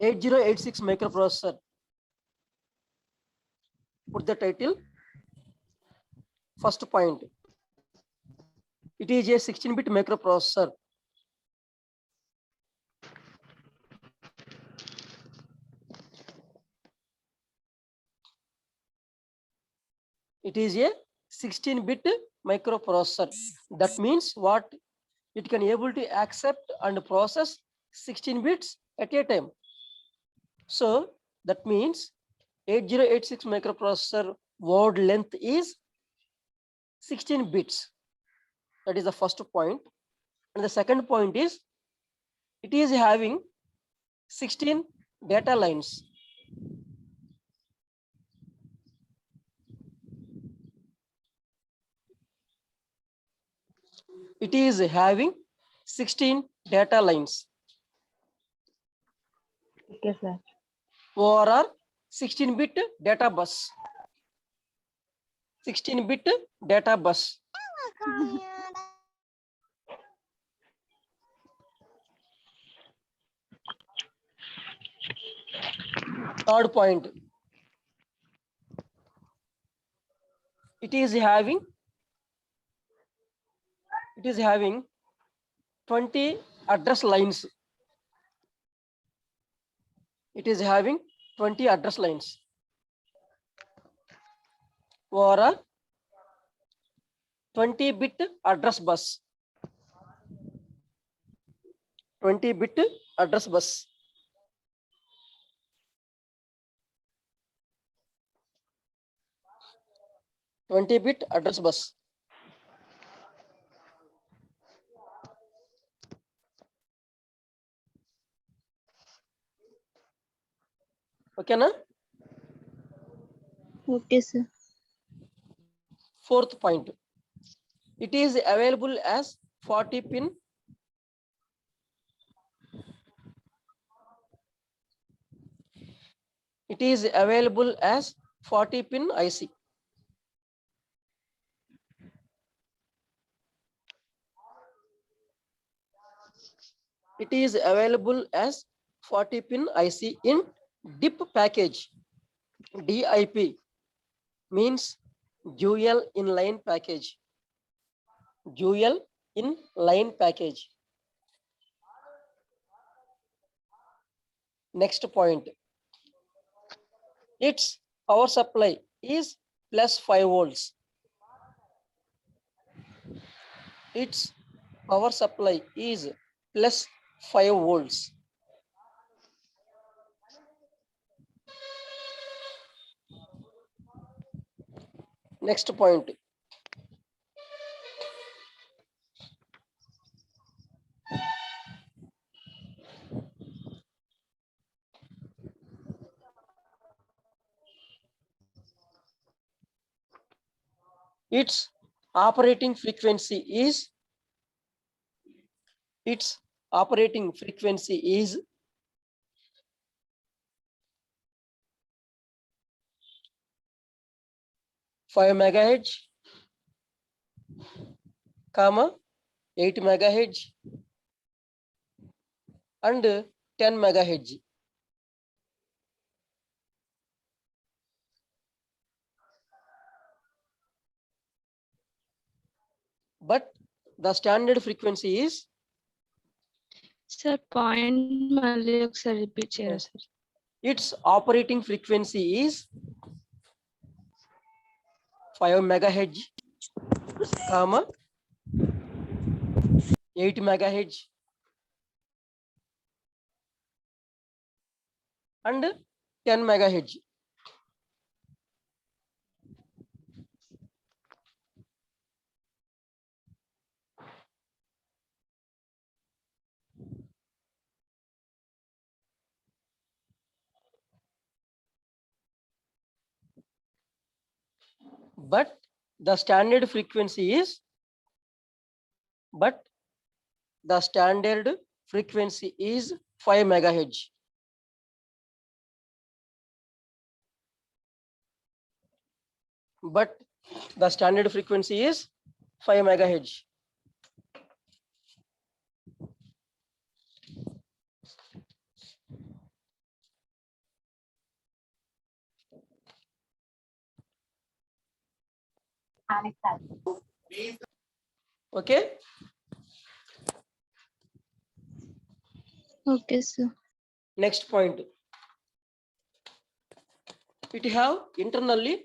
8086 microprocessor. Put the title. First point. It is a 16-bit microprocessor. It is a 16-bit microprocessor. That means what? It can able to accept and process 16 bits at a time. So that means 8086 microprocessor word length is 16 bits. That is the first point. And the second point is it is having 16 data lines. It is having 16 data lines. Okay, sir. ORR 16-bit data bus. 16-bit data bus. Third point. It is having 20 address lines. It is having 20 address lines. Or a 20-bit address bus. 20-bit address bus. (20-bit address bus). Okay, na? Okay, sir. Fourth point. It is available as 40 pin. It is available as 40 pin IC. It is available as 40 pin IC in DIP package. DIP means dual inline package. Dual inline package. Next point. Its power supply is plus 5 volts. Its power supply is plus 5 volts. Next point. Its operating frequency is 5 megahertz, comma 8 megahertz and 10 megahertz. But the standard frequency is Sir, point మళ్ళీ ఒకసారి repeat చేయరా sir? its operating frequency is 5 megahertz, comma 8 megahertz and 10 megahertz. But the standard frequency is 5 megahertz. But the standard frequency is 5 megahertz. Okay. Okay, sir. Next point. It have internally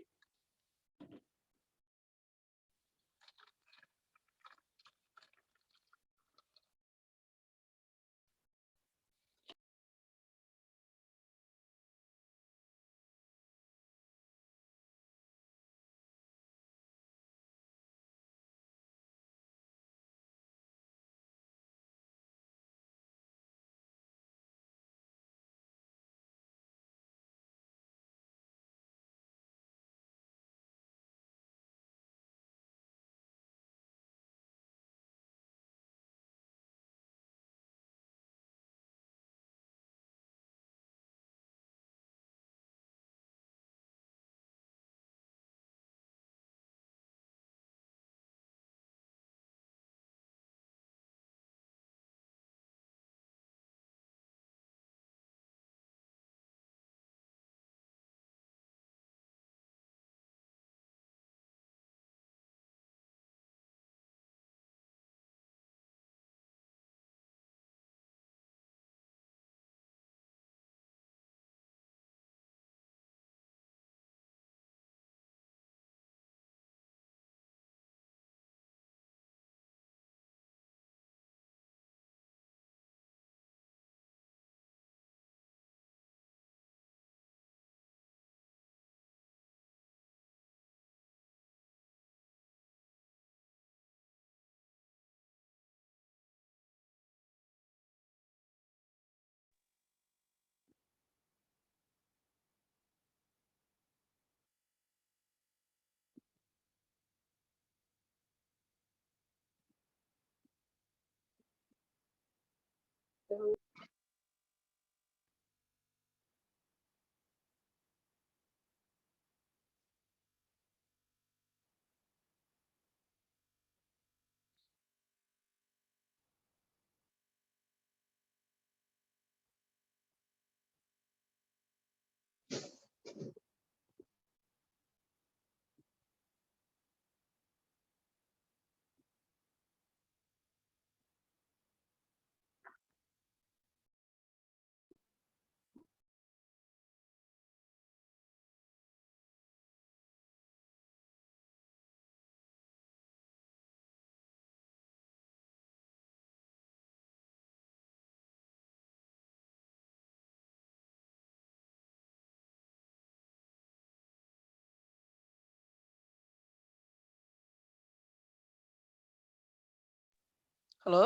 hello.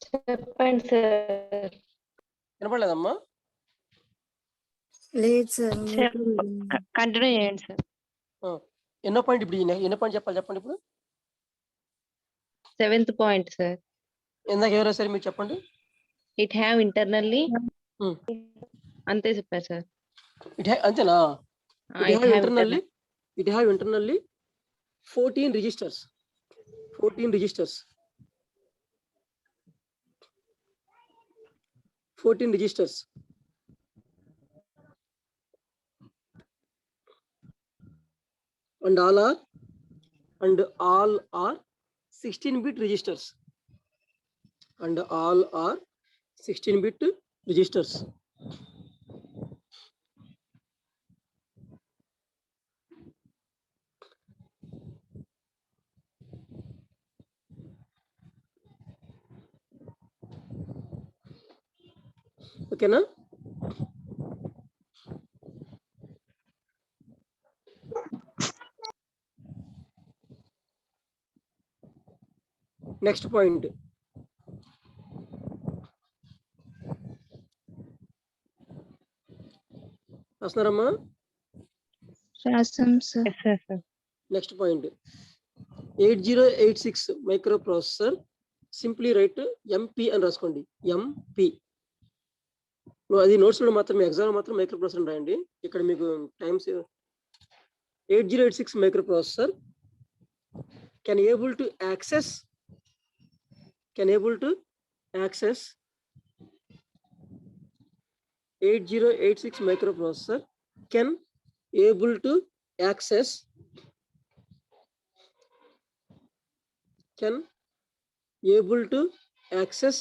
చెప్పండి sir. వినపడలేదమ్మా? లేదు sir. Continue చేయండి sir. ఎన్నో point ఇప్పుడు ఎన్నో point చెప్పాలి చెప్పండి ఇప్పుడు. 7th point sir. ఇందాక ఎవరో సరే మీరు చెప్పండి. It have internally. అంతే చెప్పారు సార్. అంతేనా? It have internally 14 registers. 14 registers. 14 registers. And all are 16-bit registers. And all are 16-bit registers. Okay na? Next point. Asnaramma? Rasam, sir. Yes, sir. Next point. 8086 microprocessor. Simply write MP and raskondi. MP. No, అది notes లో మాత్రం exam మాత్రం microprocessor రాయండి. ఇక్కడ మీకు times 8086 microprocessor can able to access 8086 microprocessor can able to access can able to access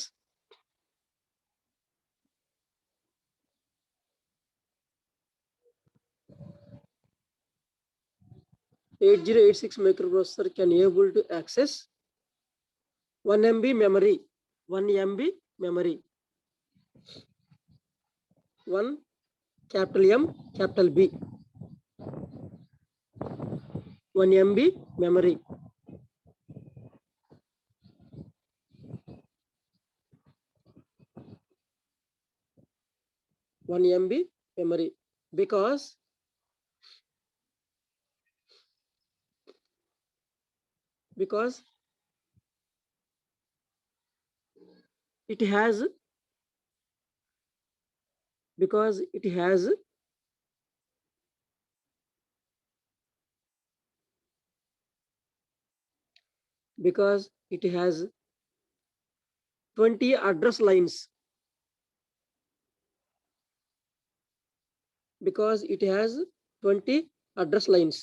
8086 microprocessor can able to access 1 MB memory, 1 MB memory, 1 capital M, capital B, 1 MB memory. One MB memory because it has because it has 20 address lines. Because it has 20 address lines.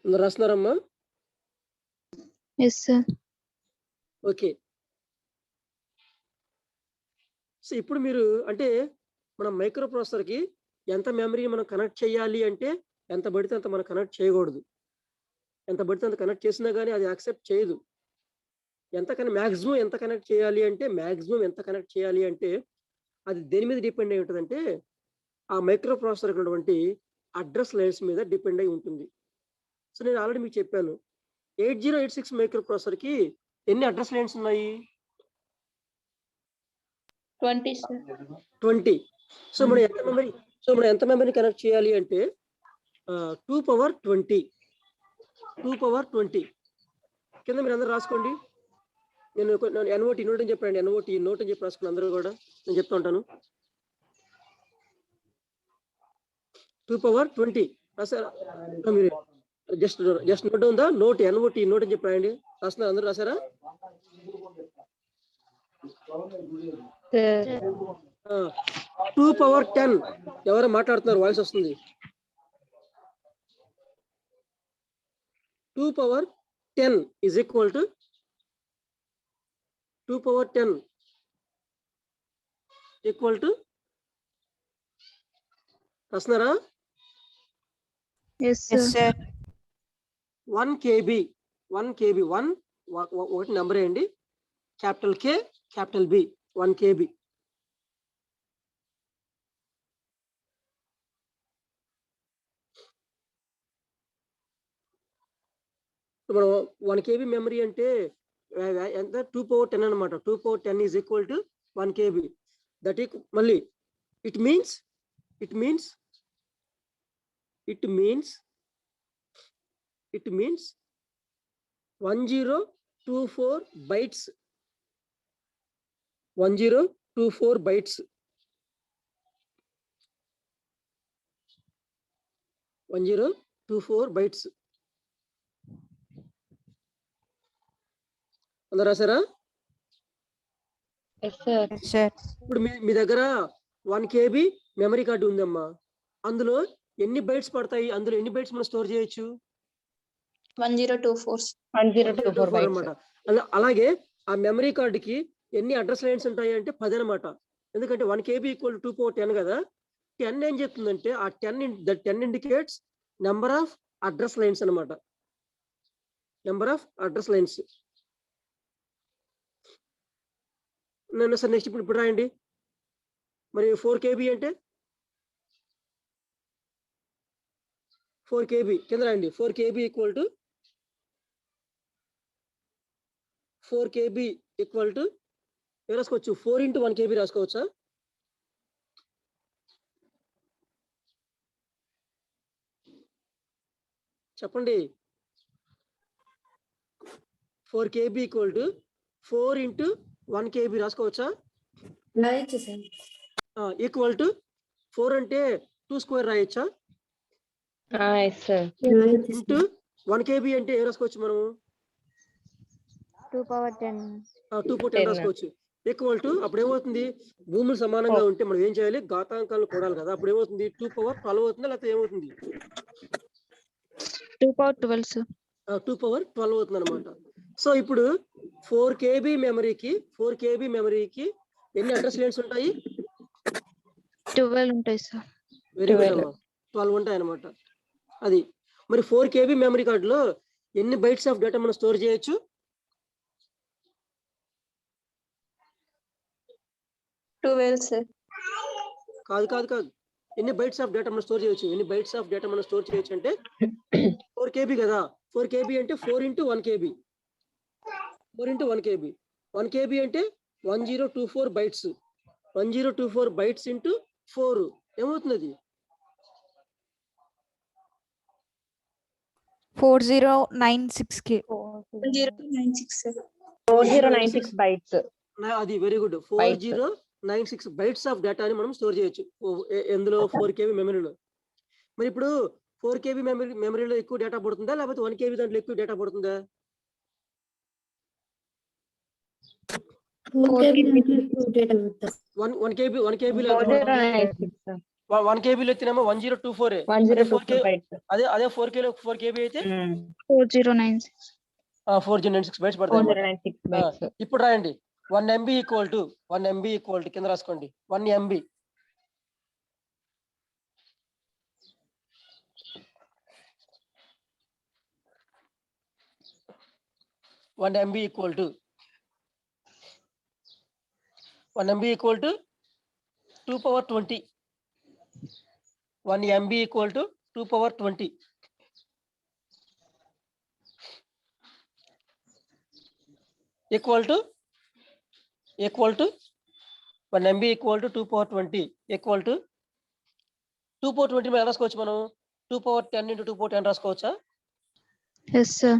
రాస్తున్నారమ్మా? Yes, sir. Okay. So ఇప్పుడు మీరు అంటే మన micro ప్రాసెసర్కి ఎంత memory మనం connect చేయాలి అంటే ఎంత పడితే అంత మనం కనెక్ట్ చేయకూడదు. ఎంత పడితే అంత కనెక్ట్ చేసినా కానీ అది యాక్సెప్ట్ చేయదు. మ్యాక్సిమం ఎంత కనెక్ట్ చేయాలి అంటే అది దేని మీద డిపెండ్ అయి ఉంటుందంటే ఆ మైక్రో ప్రాసెసర్ ఉన్నటువంటి అడ్రస్ లైన్స్ మీద డిపెండ్ అయి ఉంటుంది. సో నేను ఆల్రెడీ మీకు చెప్పాను 8086 మైక్రో ప్రాసెసర్కి ఎన్ని అడ్రస్ లైన్స్ ఉన్నాయి? 20, sir. 20. సో మనం ఎంత మెమరీ కనెక్ట్ చేయాలి అంటే 2 power 20. కింద మీరు అందరూ రాసుకోండి. నేను NOT నోట్ అని చెప్పండి. NOT నోట్ అని చెప్పి రాసుకుని అందరూ కూడా నేను చెప్తా ఉంటాను. 2 power 20 రాసారా? మీరు just note down the note. NOT note అని చెప్పి రాయండి. రాస్తున్నారు అందరూ? రాసారా? 2 power 10 ఎవరో మాట్లాడుతున్నారు, వాయిస్ వస్తుంది. 2 power 10 is equal to 2 power 10 equal to రాస్తున్నారా? Yes, sir. 1 KB 1 ఒకటి నెంబర్ ఏంటి, capital K capital B 1 KB. మనం 1 KB మెమరీ అంటే ఎంత? 2 power 10 అనమాట. 2 power 10 is equal to 1 KB. That మళ్ళీ it means 1024 bytes. 1024 bytes. 1024 bytes. అందరూ రాసారా? Yes, sir. ఇప్పుడు మీ దగ్గర 1 KB మెమరీ కార్డు ఉందమ్మా. అందులో ఎన్ని బైట్స్ పడతాయి? అందులో ఎన్ని బైట్స్ మనం స్టోర్ చేయొచ్చు? 1024. 1024 bytes. అనమాట. అలాగే ఆ మెమరీ కార్డుకి ఎన్ని అడ్రస్ లైన్స్ ఉంటాయి అంటే 10 అనమాట. ఎందుకంటే 1 KB ఈక్వల్ 2 power 10 కదా. 10 ఏం చెప్తుందంటే ఆ 10 indicates number of address lines అనమాట. Number of address lines. నేను సార్ నెక్స్ట్ ఇప్పుడు రాయండి. మరి 4 KB అంటే 4 KB కింద రాయండి. 4 KB equal to 4 KB equal to ఏం రాసుకోవచ్చు? 4 into 1 KB రాసుకోవచ్చా? చెప్పండి. 4 KB equal to 4 into 1 KB రాసుకోవచ్చా? ఈక్వల్ టు 4 అంటే 2 square రాయొచ్చా? Yes, sir. ఇంటూ 1 KB అంటే ఏం రాసుకోవచ్చు మనము? 2 power 10. 2 power 10 రాసుకోవచ్చు. ఈక్వల్ టు అప్పుడు ఏమవుతుంది? భూములు సమానంగా ఉంటే మనం ఏం చేయాలి? ఘాతాంకాలను కూడాలి కదా. అప్పుడు ఏమవుతుంది? 2 power 12 అవుతుందా లేకపోతే ఏమవుతుంది? 2 power 12, sir. 2 power 12 అవుతుంది అనమాట. సో ఇప్పుడు 4 KB మెమరీకి ఎన్ని అడ్రస్ లేన్స్ ఉంటాయి? 12 ఉంటాయి, sir. Very good 12. అమ్మా, 12 ఉంటాయి అనమాట. అది మరి 4 KB మెమరీ కార్డులో ఎన్ని బైట్స్ ఆఫ్ డేటా మనం స్టోర్ చేయొచ్చు? 12, sir. కాదు, ఎన్ని బైట్స్ ఆఫ్ డేటా మనం స్టోర్ చేయొచ్చు? అంటే 4 KB కదా, 4 KB అంటే 4 into 1 KB, 1 KB అంటే 1024 బైట్స్, 1024 బైట్స్ ఇంటూ 4 ఏమవుతుంది? అది 4096 కి 4096 bytes. అది వెరీ గుడ్. 4096 బైట్స్ ఆఫ్ డేటాని మనం స్టోర్ చేయొచ్చు ఎందులో? 4 KB మెమరీలో. మరి ఇప్పుడు 4 KB మెమరీలో ఎక్కువ డేటా పడుతుందా, లేకపోతే 1 KB దాంట్లో ఎక్కువ డేటా పడుతుందా? 1 KBలో ఎత్తినామో 1024 1024 bytes. అదే 4 KB అయితే 4096. 4096 బైట్స్ పడతాయి. 4096 bytes. ఇప్పుడు రాయండి 1 MB ఈక్వల్ టు కింద రాసుకోండి 1 MB. Equal to 2 power 20. 1 MB equal to 2 power 20. Equal to 1 MB equal to 2 power 20 equal to 2 power 20 మీద రాసుకోవచ్చు మనం. 2 power 10 into 2 power 10 రాసుకోవచ్చా? Yes, sir.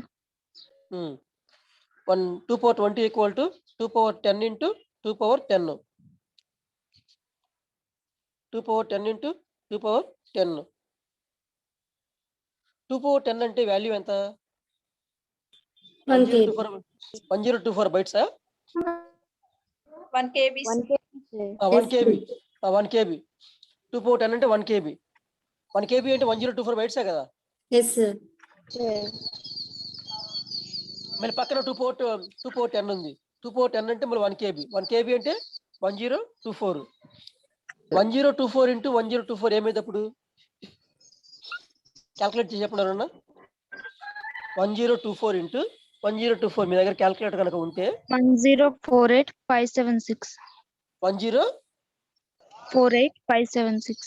2 power 20 equal to 2 power 10 into 2 power 10. 2 power 10 into 2 power 10. 2 power 10 అంటే value ఎంత? 1024 bytes. 1 KB. 1 KB. 2 power 10 అంటే 1 KB. 1 KB అంటే 1024 బైట్సే కదా. Yes, sir. మళ్ళీ పక్కన 2 power 10 ఉంది. 2 power 10 అంటే మళ్ళీ 1 KB. 1 KB అంటే 1024. 1024 into 1024 ఏమైంది అప్పుడు? క్యాల్కులేట్ చేసి చెప్పినారన్నా. 1024 into 1024 మీ దగ్గర క్యాల్కులేటర్ కనుక ఉంటే 1048576. 1048576.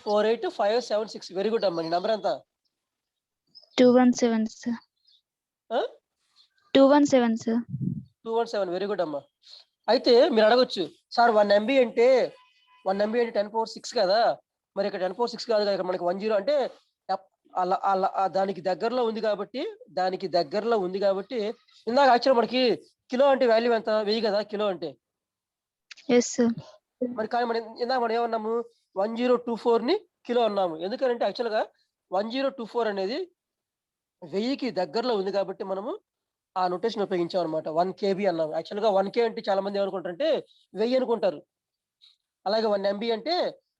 48576. వెరీ గుడ్ అమ్మా. నీ నంబర్ ఎంత? 217, sir. 217, sir. 217. వెరీ గుడ్ అమ్మా. అయితే మీరు అడగొచ్చు, సార్ 1 MB అంటే 10 power 6 కదా, మరి ఇక్కడ 10 power 6 కాదు కదా, ఇక్కడ మనకి 10 అంటే అలా దానికి దగ్గరలో ఉంది కాబట్టి ఇందాక యాక్చువల్ మనకి కిలో అంటే వాల్యూ ఎంత? 1000 కదా కిలో అంటే. Yes, sir. మరి కానీ ఇందాక మనం ఏమన్నాము? 1024 ని కిలో అన్నాము. ఎందుకంటే యాక్చువల్ గా 1024 అనేది 1000కి దగ్గరలో ఉంది కాబట్టి మనము ఆ నొటేషన్ ఉపయోగించాం అనమాట. 1 KB అన్నాము. యాక్చువల్ గా 1K అంటే చాలా మంది ఏమనుకుంటారంటే 1000 అనుకుంటారు. అలాగే 1 MB అంటే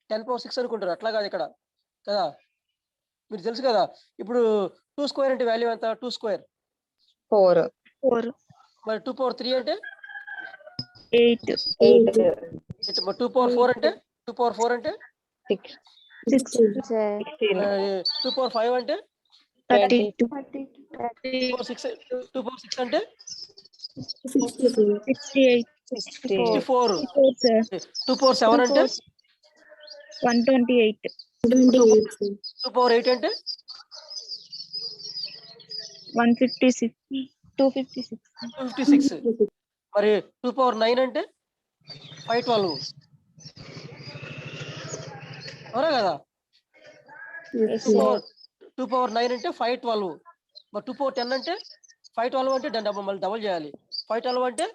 10 power 6 అనుకుంటారు. అట్లా కాదు ఇక్కడ కదా. మీరు తెలుసు కదా, ఇప్పుడు 2 స్క్వేర్ అంటే వాల్యూ ఎంత? 2 స్క్వేర్ 4. మరి 2 power 3 అంటే 8. 2 power 4 అంటే 2 power 4 అంటే 6. 16. 2 power 5 అంటే 32. 2 power 6 అంటే 68. 64. 4, sir. 2 power 7 అంటే 128. 2 power 8 అంటే 156. 256. 256. మరి 2 power 9 అంటే 512. అవునా కదా? 2 power 9 అంటే 512. మరి 2 power 10 అంటే 512 అంటే మళ్ళీ డబుల్ చేయాలి. 512 అంటే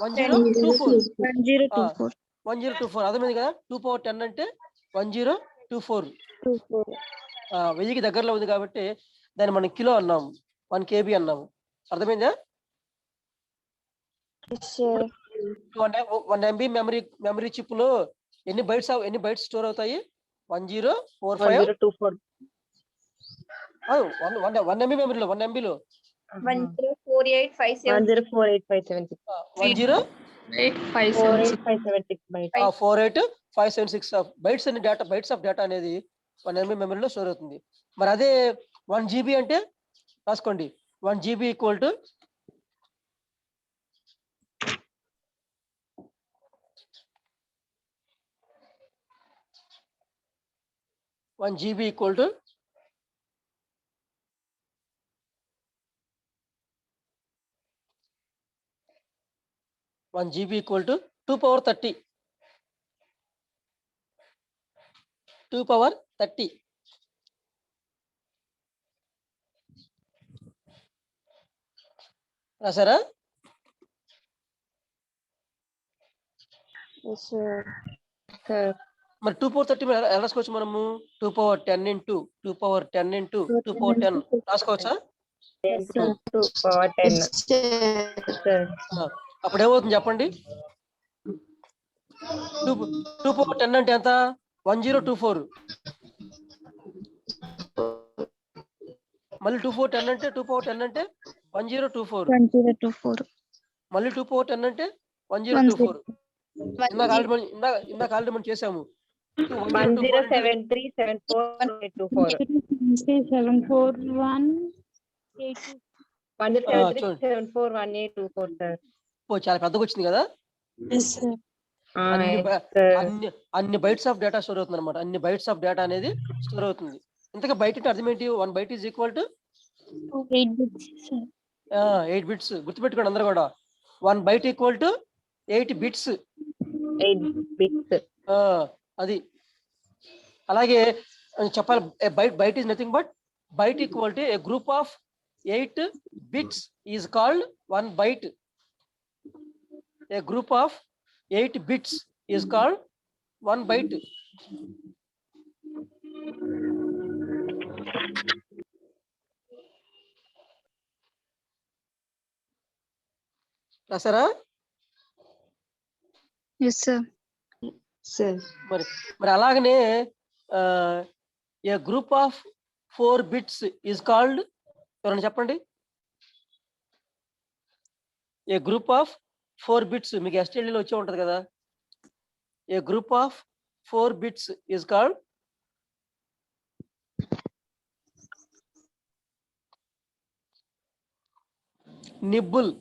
1024. 1024 అర్థమైంది కదా. 2 power 10 అంటే 1024. 1000కి దగ్గరలో ఉంది కాబట్టి దాన్ని మనం కిలో అన్నాము, 1 KB అన్నాము. అర్థమైందా? 1 MB మెమరీ చిప్ లో ఎన్ని బైట్స్ స్టోర్ అవుతాయి? 1045. వన్ ఎంబీ మెమరీలో 1 MB లో 104857 104857 bytes. 48576 బైట్స్ అనే డేటా బైట్స్ ఆఫ్ డేటా అనేది 1 MB మెమరీలో స్టోర్ అవుతుంది. మరి అదే 1 GB అంటే రాసుకోండి 1 GB equal to 1 GB equal to 1 GB equal to 2 power 30 2 power 30 రాసారా? Sir, మరి 2 power 30 ఎలా రాసుకోవచ్చు మనము? 2 power 10 into 2 power 10 into 2 power 10 రాసుకోవచ్చా? 2 power 10. Sir, అప్పుడు ఏమవుతుంది చెప్పండి? 2 power 10 అంటే ఎంత? 1024. మళ్ళీ 2 power 10 అంటే 2 power 10 అంటే 1024. 1024. మళ్ళీ 2 power 10 అంటే 1024. ఇందాక ఆల్రెడీ మనం చేసాము. 107374 1073741824 sir. చాలా పెద్దగా వచ్చింది కదా? అన్ని బైట్స్ ఆఫ్ డేటా స్టోర్ అవుతుంది అనమాట. అన్ని బైట్స్ ఆఫ్ డేటా అనేది స్టోర్ అవుతుంది. ఇంతగా బైట్ అంటే అర్థం ఏంటి? 1 byte is equal to 8 bits. గుర్తుపెట్టుకోండి అందరూ కూడా. 1 byte equal to 8 bits. 8 bits. అది అలాగే చెప్పాలి. Byte is nothing but byte equal to a group of 8 bits is called 1 byte. A group of 8 bits is called 1 byte. రాసారా? Yes, sir. మరి అలాగనే a group of 4 bits is called ఎవరైనా చెప్పండి. A group of 4 bits మీకు STL లో వచ్చే ఉంటది కదా. A group of 4 bits is called nibble.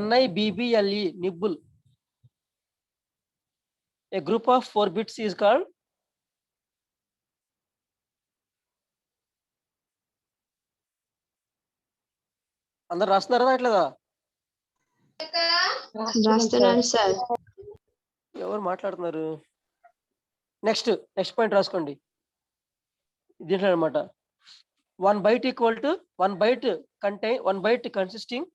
NIBBLE nibble. A group of 4 bits is called అందరు రాస్తున్నారా రాయట్లేదా? రాస్తున్నాను సార్. ఎవరు మాట్లాడుతున్నారు? నెక్స్ట్ పాయింట్ రాసుకోండి. దీంట్లో అనమాట 1 byte equal to 1 byte contain 1 byte consisting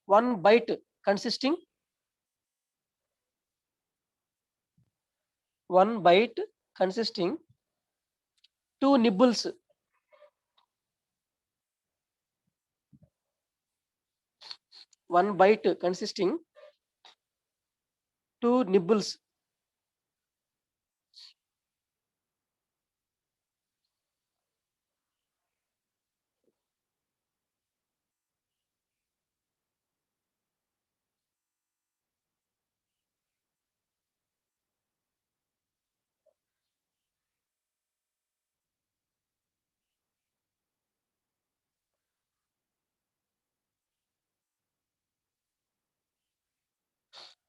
1 byte consisting 1 byte consisting 2 nibbles. 1 byte consisting 2 nibbles.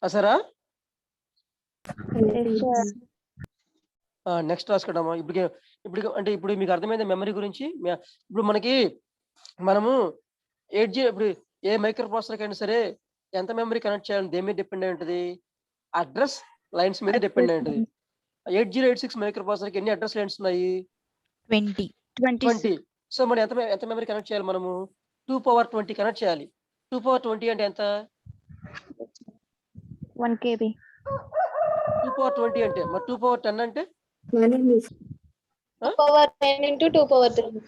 రాసారా? Next రాసుకోవడమా? ఇప్పుడు అంటే ఇప్పుడు మీకు అర్థమైంది మెమరీ గురించి. ఇప్పుడు మనము 8G ఇప్పుడు ఏ మైక్రో ప్రాసెసర్ కైనా సరే ఎంత మెమరీ కనెక్ట్ చేయాలి దేని మీద డిపెండ్ అయి ఉంటుంది? అడ్రస్ లైన్స్ మీద డిపెండ్ అయి ఉంటుంది. 8086 మైక్రో ప్రాసెసర్ కి ఎన్ని అడ్రస్ లైన్స్ ఉన్నాయి? 20. సో మనం ఎంత మెమరీ కనెక్ట్ చేయాలి? మనము 2 power 20 కనెక్ట్ చేయాలి. 2 power 20 అంటే ఎంత? 1 KB. 2 power 20 అంటే మరి 2 power 10 అంటే 2 power 10 into 2 power 3.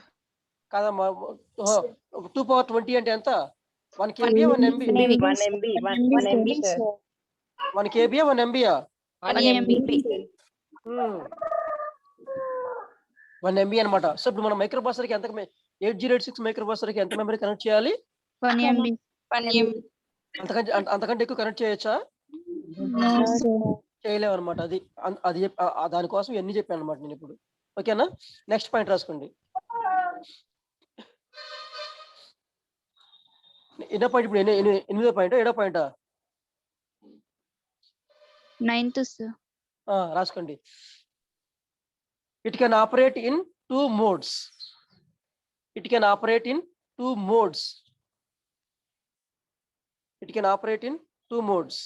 కాదమ్మా. 2 power 20 అంటే ఎంత? 1 KB 1 MB? 1 MB sir. 1 KB 1 MB? 1 MB. 1 MB అనమాట. సో ఇప్పుడు మనం మైక్రో ప్రాసెసర్ కి ఎంత 8086 మైక్రో ప్రాసెసర్ కి ఎంత మెమరీ కనెక్ట్ చేయాలి? 1 MB. 1 MB. అంతకంటే ఎక్కువ కనెక్ట్ చేయొచ్చా? చేయలేము అనమాట. అది దానికోసం ఎన్ని చెప్పాను అనమాట నేను ఇప్పుడు. ఓకేనా? నెక్స్ట్ పాయింట్ రాసుకోండి. ఎన్నో పాయింట్ ఇప్పుడు 8వ పాయింట్ 7వ పాయింటా? 9th sir. రాసుకోండి. It can operate in 2 modes. It can operate in 2 modes. It can operate in 2 modes.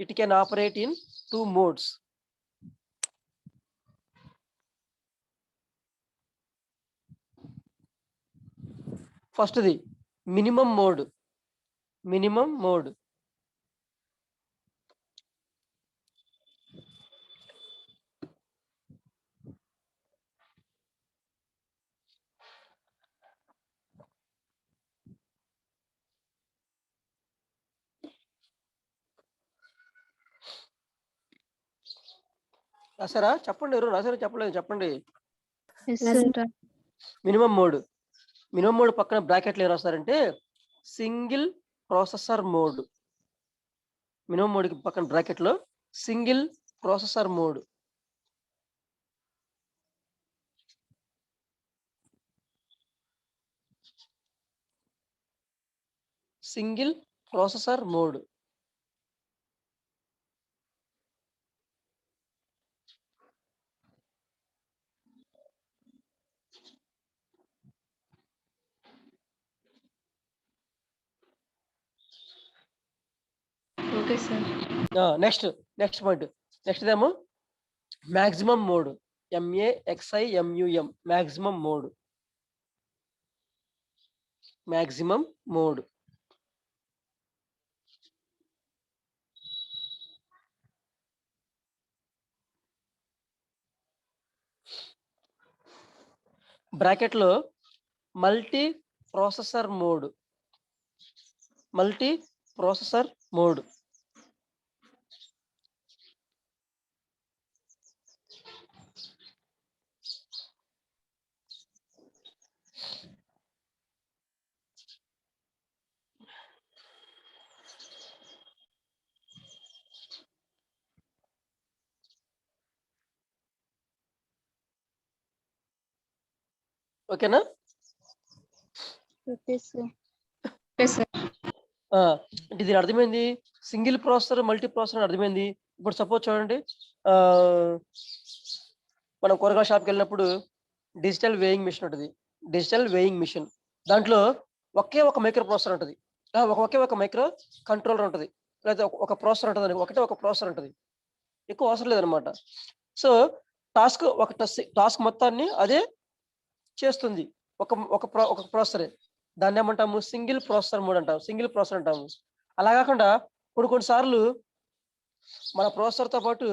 It can operate in 2 modes. First the minimum mode. Minimum mode. రాసారా? చెప్పండి. ఎవరు రాసారా? చెప్పలేదు. చెప్పండి. Yes sir. Minimum mode. Minimum mode పక్కన బ్రాకెట్లు ఏం రాస్తారంటే single processor mode. Minimum mode కి పక్కన బ్రాకెట్ లో single processor mode. Single processor mode. Okay, sir. Next point. Next ఏమో maximum mode. MAXIMUM maximum mode. Maximum mode. Bracket లో multi processor mode. Multi processor mode. ఓకేనా? Okay sir. Okay, sir. అంటే దీని అర్థమైంది single processor multi processor అర్థమైంది. ఇప్పుడు suppose చూడండి, మనం కూరగాయల షాప్కి వెళ్ళినప్పుడు డిజిటల్ వేయింగ్ మిషన్ ఉంటుంది. డిజిటల్ వేయింగ్ మిషన్ దాంట్లో ఒకే ఒక మైక్రో ప్రాసెసర్ ఉంటుంది. ఒకే ఒక మైక్రో కంట్రోలర్ ఉంటుంది. లేదా ఒక ప్రాసెసర్ ఉంటుంది. ఒక ప్రాసెసర్ ఉంటుంది. ఎక్కువ అవసరం లేదనమాట. సో టాస్క్ మొత్తాన్ని అదే చేస్తుంది. ఒక ప్రాసెసరే. దాన్ని ఏమంటాము? సింగిల్ ప్రాసెసర్ మోడ్ అంటాము. సింగిల్ ప్రాసెసర్ అంటాము. అలా కాకుండా కొన్నిసార్లు మన ప్రాసెసర్తో పాటు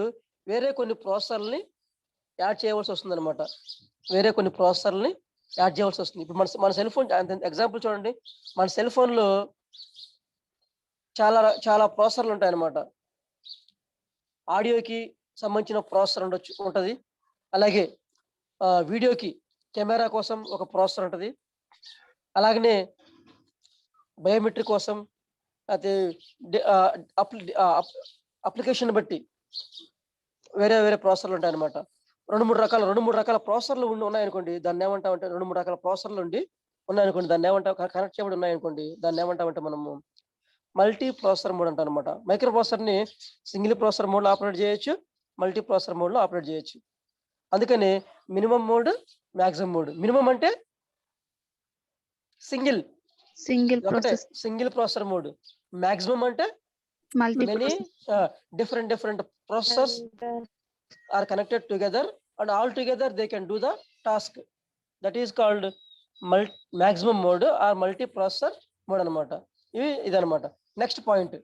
వేరే కొన్ని ప్రాసెసర్ని యాడ్ చేయవలసి వస్తుంది అనమాట. వేరే కొన్ని ప్రాసెసర్ని యాడ్ చేయవలసి వస్తుంది. ఇప్పుడు మన సెల్ ఫోన్ ఎగ్జాంపుల్ చూడండి. మన సెల్ ఫోన్లో చాలా ప్రాసెసర్లు ఉంటాయి అన్నమాట. ఆడియోకి సంబంధించిన ప్రాసెసర్ ఉంటుంది. అలాగే వీడియోకి కెమెరా కోసం ఒక ప్రాసెసర్ ఉంటుంది. అలాగనే బయోమెట్రిక్ కోసం అయితే అప్లికేషన్ బట్టి వేరే ప్రాసెసర్లు ఉంటాయి అనమాట. రెండు మూడు రకాల ప్రాసెసర్లు ఉన్నాయనుకోండి, దాన్ని ఏమంటామంటే 2-3 రకాల ప్రాసెసర్లు ఉన్నాయనుకోండి, దాన్ని ఏమంటాం? కనెక్ట్ చేయబడి ఉన్నాయనుకోండి, దాన్ని ఏమంటామంటే మనము మల్టీ ప్రాసెసర్ మోడ్ అంటాం అనమాట. మైక్రో ప్రాసెసర్ని సింగిల్ ప్రాసెసర్ మోడ్లో ఆపరేట్ చేయొచ్చు, మల్టీ ప్రాసెసర్ మోడ్లో ఆపరేట్ చేయొచ్చు. అందుకని minimum mode, maximum mode. Minimum అంటే సింగిల్ ప్రాసెసర్ మోడ్. మాక్సిమం అంటే many different processors are connected together and all together they can do the task. That is called maximum mode or multi processor mode అనమాట. ఇదన్నమాట. Next point.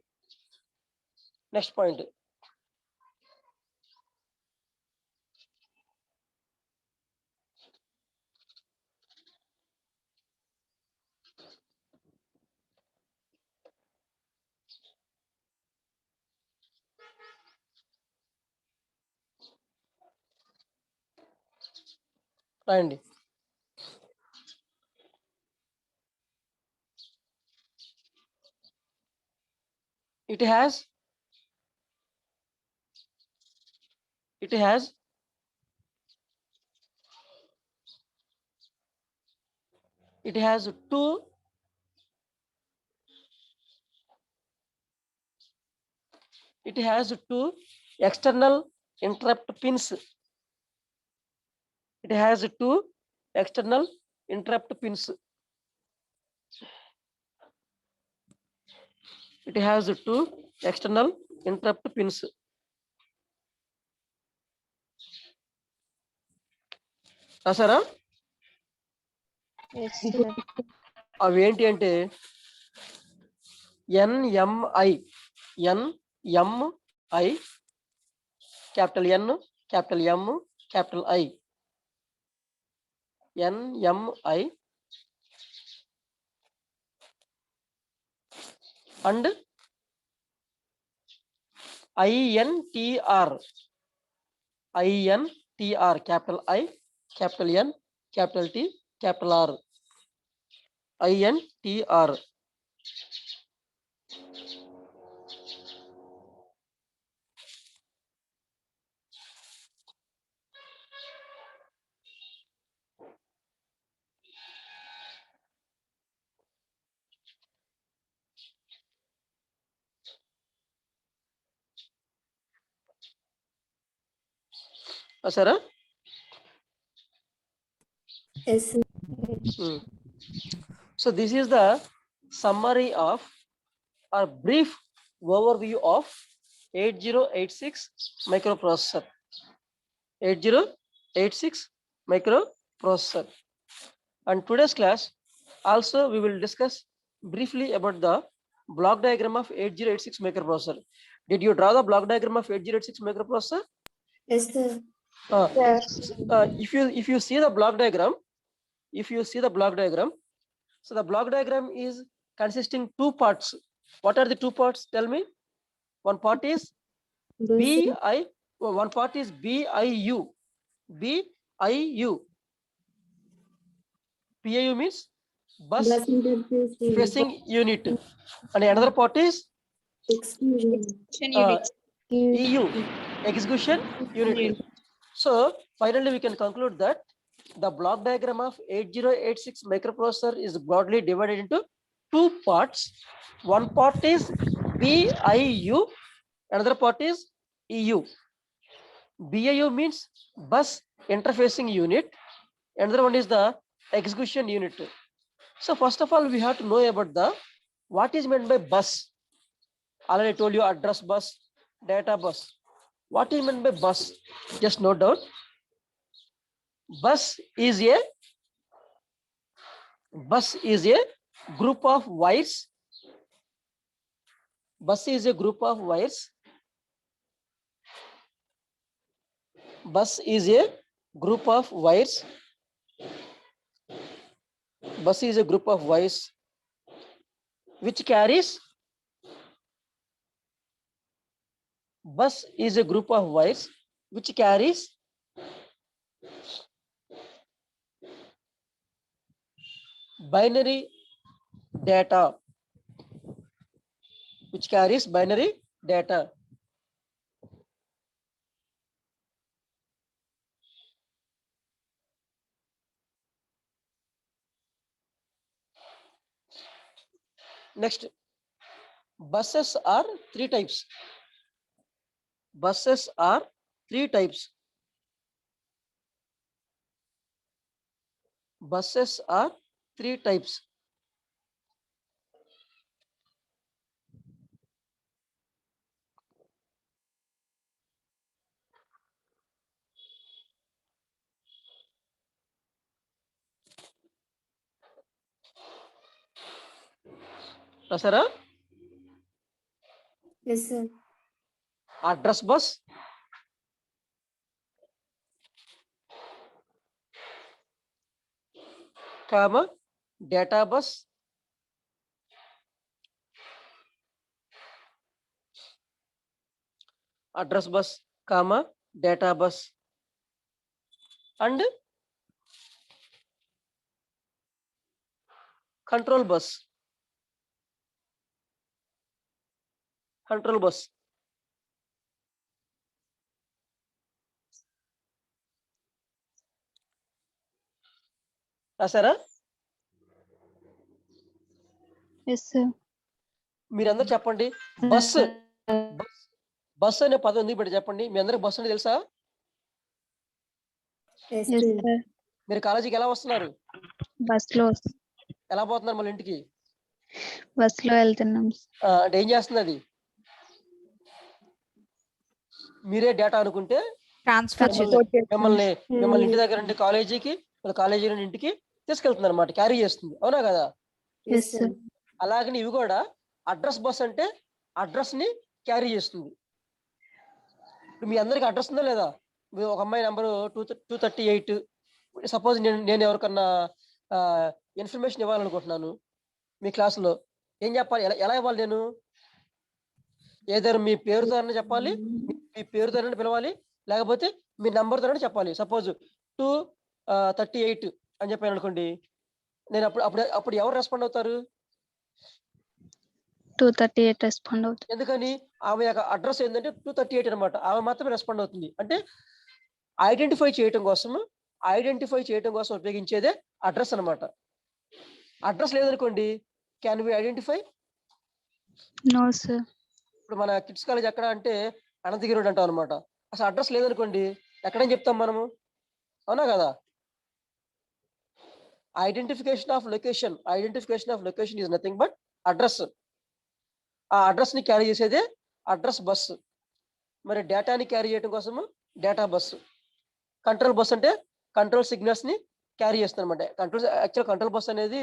రాయండి. It has two external interrupt pins. It has two external interrupt pins. It has two external interrupt pins. రాసారా? Yes, sir. అవి ఏంటి అంటే NMI, capital N, capital M, capital I. NMI and INTR, capital I, capital N, capital T, capital R. INTR. రాసారా? Yes, sir. So this is the summary of or brief overview of 8086 microprocessor. 8086 microprocessor. And today's class also we will discuss briefly about the block diagram of 8086 microprocessor. Did you draw the block diagram of 8086 microprocessor? Yes, sir. If you see the block diagram, so the block diagram is consisting two parts. What are the two parts? Tell me. One part is one part is BIU. PIU means bus facing unit. And another part is EU, execution unit. So finally we can conclude that the block diagram of 8086 microprocessor is broadly divided into two parts. One part is BIU, another part is EU. BIU means bus interfacing unit, another one is the execution unit. So first of all, we have to know about what is meant by bus. Already I told you address bus, data bus. What is meant by bus? Just note down. Bus is a group of wires. Bus is a group of wires. Bus is a group of wires. Bus is a group of wires which carries. Bus is a group of wires which carries binary data. Next, buses are three types. Buses are three types. Buses are three types. Rasara? Yes, sir. Address bus, comma, data bus, address bus, comma, data bus, and control bus. Control bus. రాసారా? Yes, sir. మీరందరూ చెప్పండి. Bus bus అనే పదం ఎందుకు పెట్టి చెప్పండి. మీ అందరికి bus అంటే తెలుసా? Yes, Yes, sir. sir. మీరు కాలేజీకి ఎలా వస్తున్నారు? బస్ లో ఎలా పోతున్నారు మళ్ళీ ఇంటికి? వెళ్తున్నాం. అంటే ఏం చేస్తుంది అది? మీరే డేటా అనుకుంటే ట్రాన్స్ఫర్ మిమ్మల్ని మిమ్మల్ని ఇంటి దగ్గర నుండి కాలేజీకి, కాలేజీ నుండి ఇంటికి తీసుకెళ్తుంది అనమాట, క్యారీ చేస్తుంది. అవునా కదా? Yes, sir. అలాగని ఇవి కూడా అడ్రస్ బస్ అంటే అడ్రస్ ని క్యారీ చేస్తుంది. ఇప్పుడు మీ అందరికి అడ్రస్ ఉందా లేదా? ఒక అమ్మాయి నెంబరు 238. సపోజ్ నేను ఎవరికన్నా ఇన్ఫర్మేషన్ ఇవ్వాలనుకుంటున్నాను మీ క్లాసులో, ఏం చెప్పాలి? ఎలా ఇవ్వాలి? నేను ఏదైనా మీ పేరుతోనే చెప్పాలి, మీ పేరుతోనే పిలవాలి, లేకపోతే మీ నెంబర్తోనే చెప్పాలి. సపోజ్ 238 అని చెప్పాను అనుకోండి, నేను అప్పుడు ఎవరు రెస్పాండ్ అవుతారు? 238 రెస్పాండ్ అవుతుంది. ఎందుకని? ఆమె యొక్క అడ్రస్ ఏంటంటే 238 అనమాట. ఆమె మాత్రమే రెస్పాండ్ అవుతుంది. అంటే ఐడెంటిఫై చేయడం కోసం ఉపయోగించేదే అడ్రస్ అనమాట. అడ్రస్ లేదనుకోండి, can we identify? No sir. ఇప్పుడు మన కిడ్స్ కాలేజ్ ఎక్కడ అంటే అనంతగిరి రోడ్ అంటాం అనమాట. అసలు అడ్రస్ లేదనుకోండి, ఎక్కడని చెప్తాం మనము? అవునా కదా? Identification of location is nothing but address. ఆ అడ్రస్ ని క్యారీ చేసేదే అడ్రస్ బస్సు. మరి డేటాని క్యారీ చేయడం కోసము డేటా బస్సు. కంట్రోల్ బస్ అంటే కంట్రోల్ సిగ్నల్స్ ని క్యారీ చేస్తుంది అనమాట. కంట్రోల్ బస్ అనేది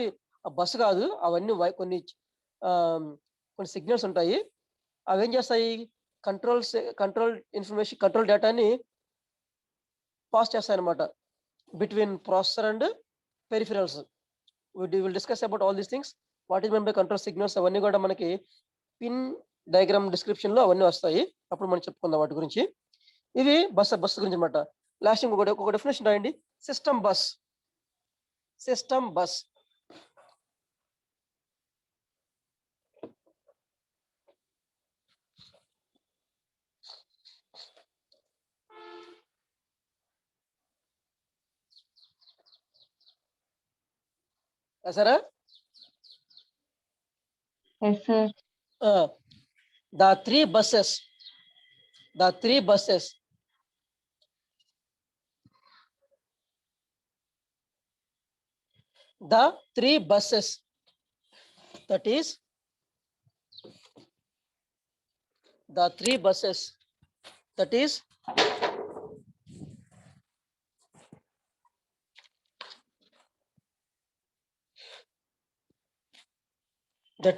బస్సు కాదు, అవన్నీ కొన్ని సిగ్నల్స్ ఉంటాయి. అవి ఏం చేస్తాయి? కంట్రోల్ ఇన్ఫర్మేషన్, కంట్రోల్ డేటాని పాస్ చేస్తాయి అనమాట between processor and peripherals. Will discuss about all these things. What is men by control signals, అవన్నీ కూడా మనకి పిన్ డయాగ్రామ్ డిస్క్రిప్షన్ లో అవన్నీ వస్తాయి. అప్పుడు మనం చెప్పుకుందాం వాటి గురించి. ఇవి బస్ గురించి అనమాట. లాస్ట్ ఒక డెఫినేషన్ రాయండి. System bus. సరే, Yes, sir. the three buses that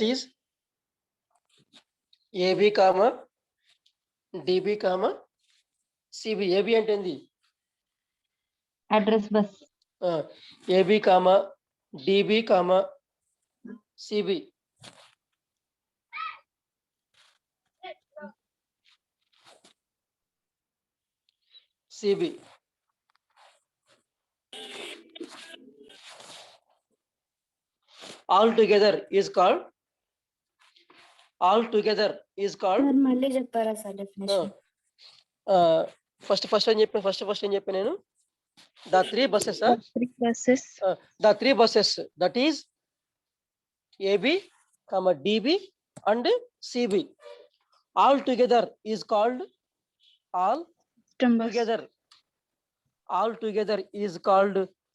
is AB, DB, CB. AB అంటే ఏంది? Address bus. AB, DB, CB. All together is called మళ్ళీ చెప్పారా సార్ డెఫినేషన్? ఫస్ట్ ఏం చెప్పాను నేను? The three buses that is AB, DB and CB. All together is called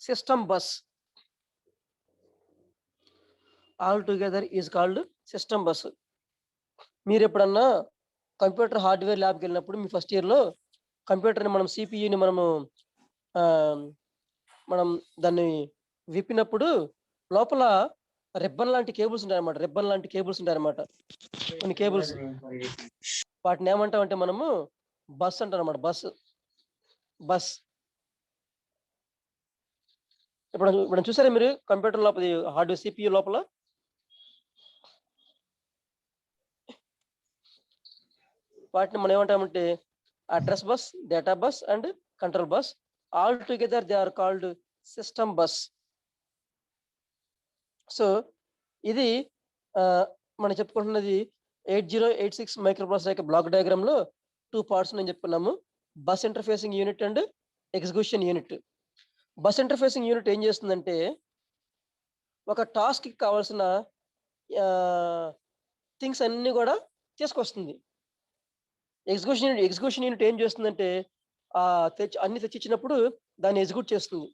system bus. మీరు ఎప్పుడన్నా computer hardware ల్యాబ్కి వెళ్ళినప్పుడు మీ ఫస్ట్ ఇయర్ లో కంప్యూటర్ని మనం సిపియుని మనం దాన్ని విప్పినప్పుడు లోపల రిబ్బన్ లాంటి కేబుల్స్ ఉంటాయన్నమాట. కొన్ని కేబుల్స్, వాటిని ఏమంటామంటే మనము బస్ అంటాం అన్నమాట. బస్ ఇప్పుడు చూసారా మీరు కంప్యూటర్ లోపల హార్డ్వేర్ సిపియు లోపల వాటిని మనం ఏమంటామంటే address bus, data bus and control bus. All together they are called system bus. So ఇది మనం చెప్పుకుంటున్నది 8086 మైక్రో ప్రాసెసర్ యొక్క బ్లాక్ డయాగ్రామ్ లో 2 పార్ట్స్ నేను చెప్పుకున్నాము. Bus interfacing unit and execution unit. Bus interfacing unit ఏం చేస్తుందంటే ఒక టాస్క్ కి కావాల్సిన థింగ్స్ అన్ని కూడా తీసుకొస్తుంది. ఎగ్జిక్యూషన్ యూనిట్ ఏం చేస్తుందంటే అన్ని తెచ్చిచ్చినప్పుడు దాన్ని ఎగ్జిక్యూట్ చేస్తుంది.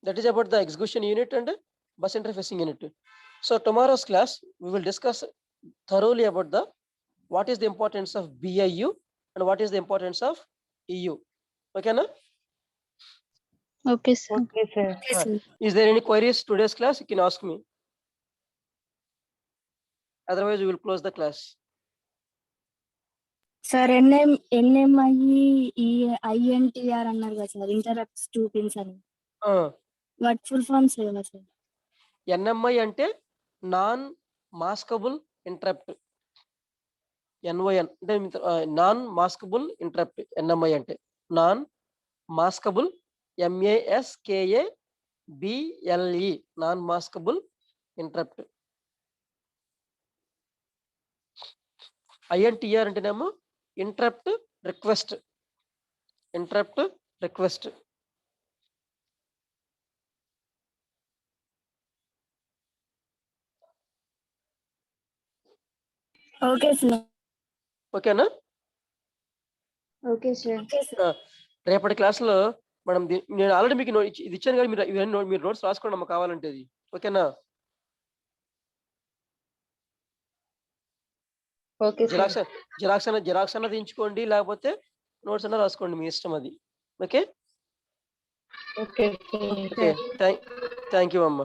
That is about the execution unit and bus interfacing unit. So tomorrow's class we will discuss thoroughly about what is the importance of BIU and what is the importance of EU. Okay, na? Okay, sir. Okay, sir. Is there any queries today's class? You can ask me. Otherwise we will close the class. Sir NMI INTR అన్నారు కదా sir, interrupts 2 pins అని. What full forms ఏమా sir? NMI అంటే non maskable interrupt. NON అంటే non maskable interrupt. NMI అంటే non maskable, MASKABLE, non maskable interrupt. INTR అంటేనేమో interrupt request. Interrupt request. Okay sir. ఓకేనా? Okay sir. రేపటి క్లాస్లో మనం నేను ఆల్రెడీ మీకు ఇది ఇచ్చాను కానీ మీరు నోట్స్ రాసుకోండి అమ్మ కావాలంటే ఇది. ఓకేనా? Okay, sir. జిరాక్స్ అన్న తీయించుకోండి, లేకపోతే నోట్స్ అన్న రాసుకోండి, మీ ఇష్టం అది. Okay? Okay, sir. Thank you అమ్మ.